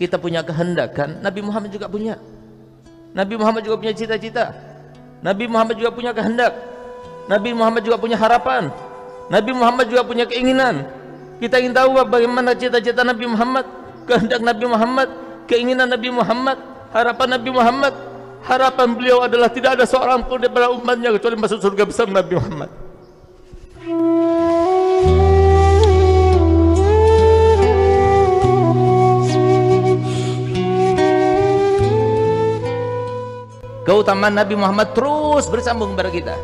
kita punya kehendak kan? Nabi Muhammad juga punya. Nabi Muhammad juga punya cita-cita. Nabi Muhammad juga punya kehendak. Nabi Muhammad juga punya harapan. Nabi Muhammad juga punya keinginan. Kita ingin tahu bagaimana cita-cita Nabi Muhammad, kehendak Nabi Muhammad, keinginan Nabi Muhammad, harapan Nabi Muhammad. Harapan beliau adalah tidak ada seorang pun daripada umatnya kecuali masuk surga bersama Nabi Muhammad. Keutamaan Nabi Muhammad terus bersambung kepada kita.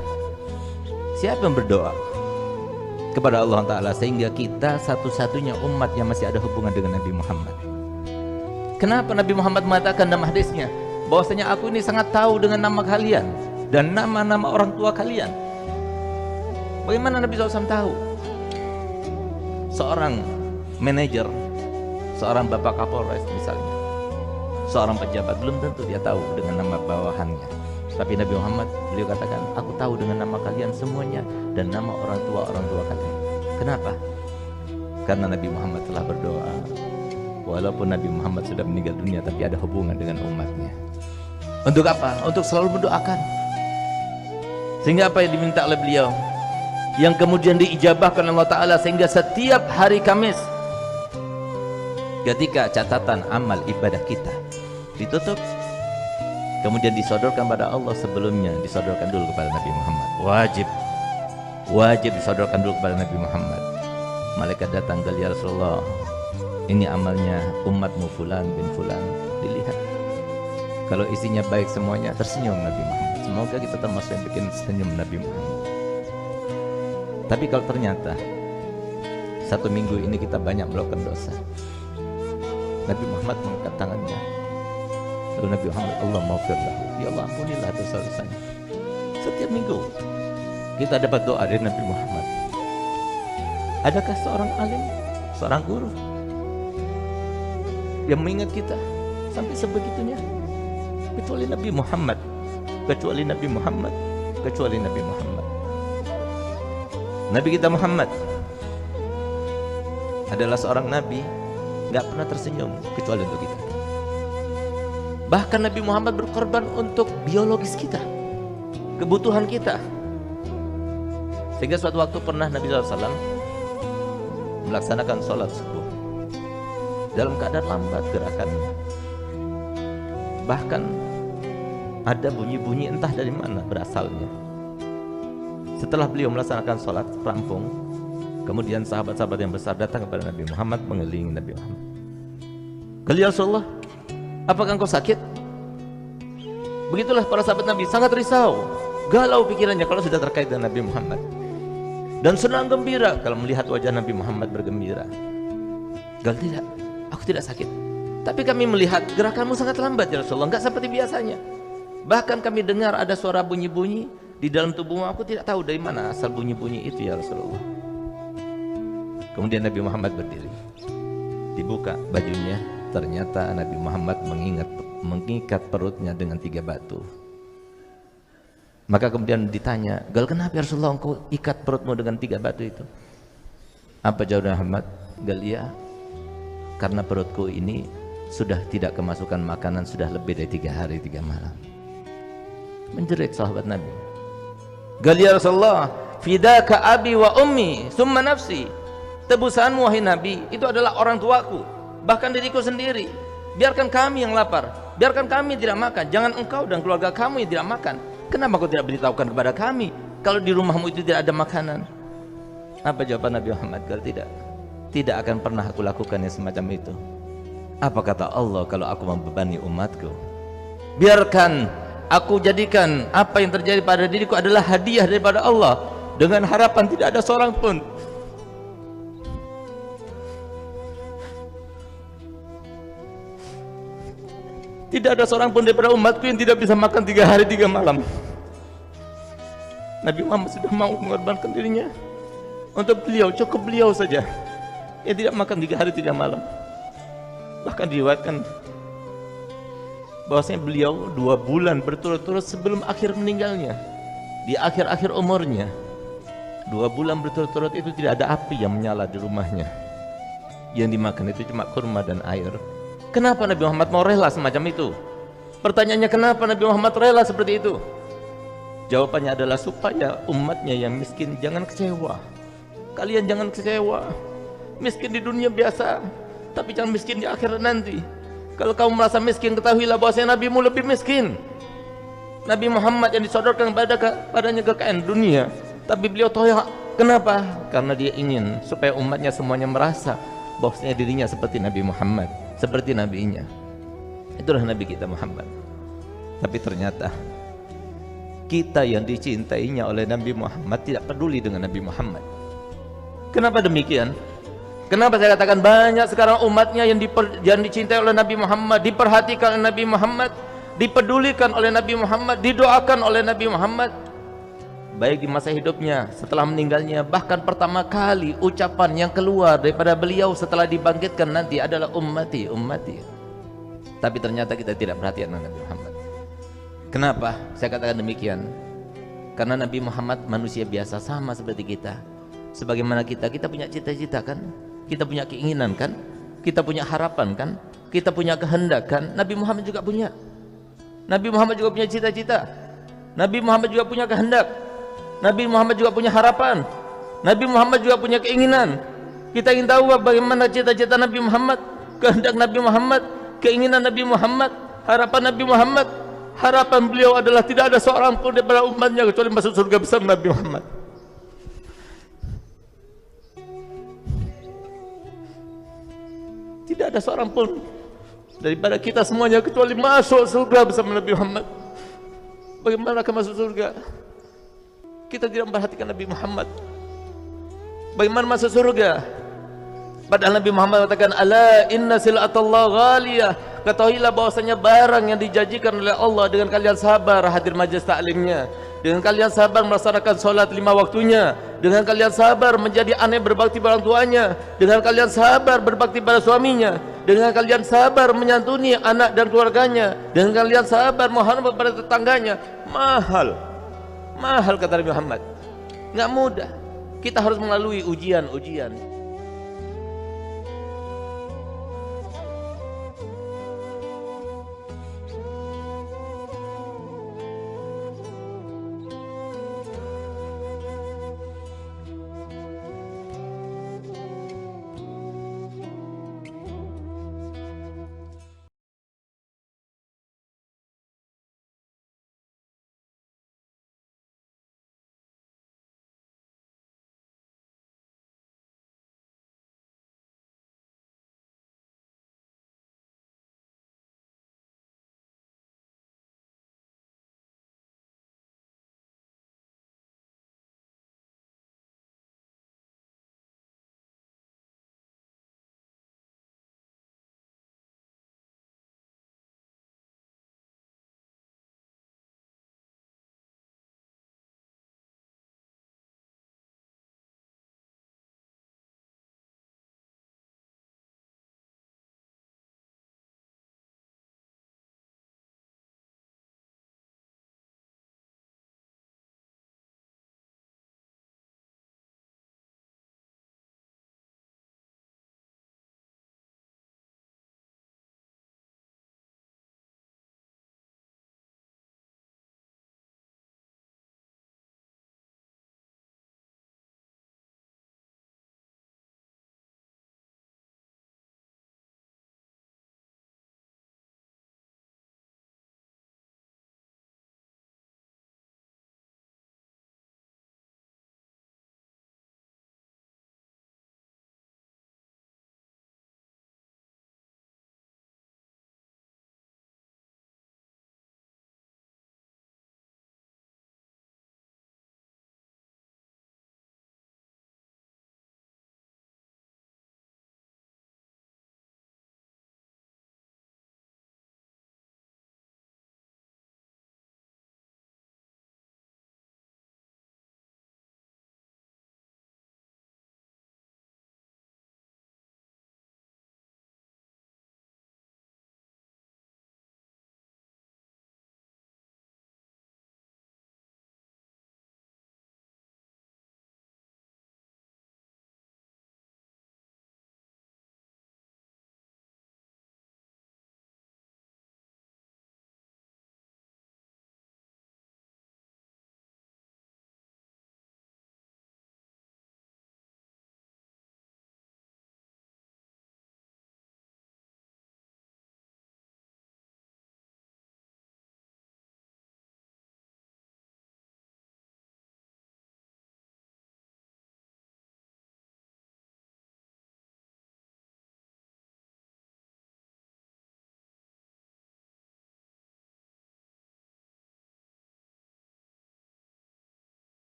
Siapa yang berdoa kepada Allah Ta'ala sehingga kita satu-satunya umat yang masih ada hubungan dengan Nabi Muhammad? Kenapa Nabi Muhammad mengatakan dalam hadisnya bahwasanya aku ini sangat tahu dengan nama kalian dan nama-nama orang tua kalian? Bagaimana Nabi SAW tahu? Seorang manajer, seorang bapak Kapolres misalnya, seorang pejabat, belum tentu dia tahu dengan nama bawahannya. Tapi Nabi Muhammad, beliau katakan, aku tahu dengan nama kalian semuanya dan nama orang tua kalian. Kenapa? Karena Nabi Muhammad telah berdoa. Walaupun Nabi Muhammad sudah meninggal dunia, tapi ada hubungan dengan umatnya. Untuk apa? Untuk selalu mendoakan. Sehingga apa yang diminta oleh beliau, yang kemudian diijabahkan Allah Ta'ala, sehingga setiap hari Kamis ketika catatan amal ibadah kita ditutup, kemudian disodorkan pada Allah, sebelumnya disodorkan dulu kepada Nabi Muhammad. Wajib disodorkan dulu kepada Nabi Muhammad. Malaikat datang, ya Rasulullah, ini amalnya umatmu fulan bin fulan, dilihat. Kalau isinya baik semuanya, tersenyum Nabi Muhammad. Semoga kita termasuk yang bikin senyum Nabi Muhammad. Tapi kalau ternyata satu minggu ini kita banyak melakukan dosa, Nabi Muhammad mengangkat tangannya, lalu Nabi Muhammad, Allah maghfirlahu, ya Allah ampunilah dosa-dosanya. Setiap minggu kita dapat doa dari Nabi Muhammad. Adakah seorang alim, seorang guru yang mengingat kita sampai sebegitunya? Kecuali Nabi Muhammad, kecuali Nabi Muhammad, kecuali Nabi Muhammad. Nabi kita Muhammad adalah seorang nabi, nggak pernah tersenyum kecuali untuk kita. Bahkan Nabi Muhammad berkorban untuk biologis kita, kebutuhan kita. Sehingga suatu waktu pernah Nabi SAW melaksanakan sholat subuh dalam keadaan lambat gerakannya. Bahkan ada bunyi-bunyi entah dari mana berasalnya. Setelah beliau melaksanakan sholat rampung, kemudian sahabat-sahabat yang besar datang kepada Nabi Muhammad, mengelilingi Nabi Muhammad. Ya Rasulullah, apakah engkau sakit? Begitulah para sahabat Nabi, sangat risau, galau pikirannya kalau sudah terkait dengan Nabi Muhammad, dan senang gembira kalau melihat wajah Nabi Muhammad bergembira. Tidak, aku tidak sakit, tapi kami melihat gerakanmu sangat lambat ya Rasulullah, enggak seperti biasanya. Bahkan kami dengar ada suara bunyi-bunyi di dalam tubuhmu, aku tidak tahu dari mana asal bunyi-bunyi itu ya Rasulullah. Kemudian Nabi Muhammad berdiri, dibuka bajunya, ternyata Nabi Muhammad mengikat perutnya dengan 3 batu. Maka kemudian ditanya, kenapa ya Rasulullah engkau ikat perutmu dengan 3 batu itu? Apa jawab Muhammad? Ya, karena perutku ini sudah tidak kemasukan makanan sudah lebih dari 3 hari 3 malam. Menjerit sahabat Nabi. Ya Rasulullah, fidaka abi wa ummi summa nafsi. Tebusanmu wahai Nabi, itu adalah orang tuaku, bahkan diriku sendiri. Biarkan kami yang lapar, biarkan kami tidak makan, jangan engkau dan keluarga kamu yang tidak makan. Kenapa kau tidak beritahukan kepada kami kalau di rumahmu itu tidak ada makanan? Apa jawaban Nabi Muhammad? Tidak akan pernah aku lakukan yang semacam itu. Apa kata Allah kalau aku membebani umatku? Biarkan aku jadikan apa yang terjadi pada diriku adalah hadiah daripada Allah, dengan harapan tidak ada seorang pun daripada umatku yang tidak bisa makan 3 hari 3 malam. Nabi Muhammad sudah mau mengorbankan dirinya untuk beliau, cukup beliau saja yang tidak makan 3 hari 3 malam. Bahkan diriwayatkan bahwasanya beliau 2 bulan berturut-turut sebelum akhir meninggalnya, di akhir-akhir umurnya, 2 bulan berturut-turut itu tidak ada api yang menyala di rumahnya. Yang dimakan itu cuma kurma dan air. Kenapa Nabi Muhammad mau rela semacam itu? Pertanyaannya, kenapa Nabi Muhammad rela seperti itu? Jawabannya adalah supaya umatnya yang miskin jangan kecewa. Kalian jangan kecewa. Miskin di dunia biasa, tapi jangan miskin di akhirat nanti. Kalau kamu merasa miskin, ketahuilah bahwasanya nabimu lebih miskin. Nabi Muhammad yang disodorkan padanya kekayaan dunia, tapi beliau tahu kenapa? Karena dia ingin supaya umatnya semuanya merasa bahwasanya dirinya seperti Nabi Muhammad, seperti nabinya. Itulah Nabi kita Muhammad. Tapi ternyata kita yang dicintainya oleh Nabi Muhammad tidak peduli dengan Nabi Muhammad. Kenapa demikian? Kenapa saya katakan banyak sekarang umatnya yang dicintai oleh Nabi Muhammad, diperhatikan oleh Nabi Muhammad, dipedulikan oleh Nabi Muhammad, didoakan oleh Nabi Muhammad, baik di masa hidupnya, setelah meninggalnya. Bahkan pertama kali ucapan yang keluar daripada beliau setelah dibangkitkan nanti adalah ummati, ummati. Tapi ternyata kita tidak perhatian dengan Nabi Muhammad. Kenapa saya katakan demikian? Karena Nabi Muhammad manusia biasa sama seperti kita. Sebagaimana kita punya cita-cita kan? Kita punya keinginan kan? Kita punya harapan kan? Kita punya kehendak kan? Nabi Muhammad juga punya. Nabi Muhammad juga punya cita-cita. Nabi Muhammad juga punya kehendak. Nabi Muhammad juga punya harapan. Nabi Muhammad juga punya keinginan. Kita ingin tahu bagaimana cita-cita Nabi Muhammad, kehendak Nabi Muhammad, keinginan Nabi Muhammad, harapan Nabi Muhammad. Harapan beliau adalah tidak ada seorang pun daripada umatnya kecuali masuk surga bersama Nabi Muhammad. Tidak ada seorang pun daripada kita semuanya kecuali masuk surga bersama Nabi Muhammad. Bagaimana akan masuk surga? Kita tidak memperhatikan Nabi Muhammad. Bagaimana masuk surga? Padahal Nabi Muhammad katakan, ala inna sil'atallah ghaliyah. Ketahuilah bahwasanya barang yang dijanjikan oleh Allah dengan kalian sabar hadir majlis taklimnya, dengan kalian sabar melaksanakan solat 5 waktunya, dengan kalian sabar menjadi anak berbakti pada orang tuanya, dengan kalian sabar berbakti pada suaminya, dengan kalian sabar menyantuni anak dan keluarganya, dengan kalian sabar menghormati pada tetangganya. Mahal kata Nabi Muhammad. Nggak mudah. Kita harus melalui ujian-ujian.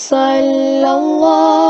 صلى الله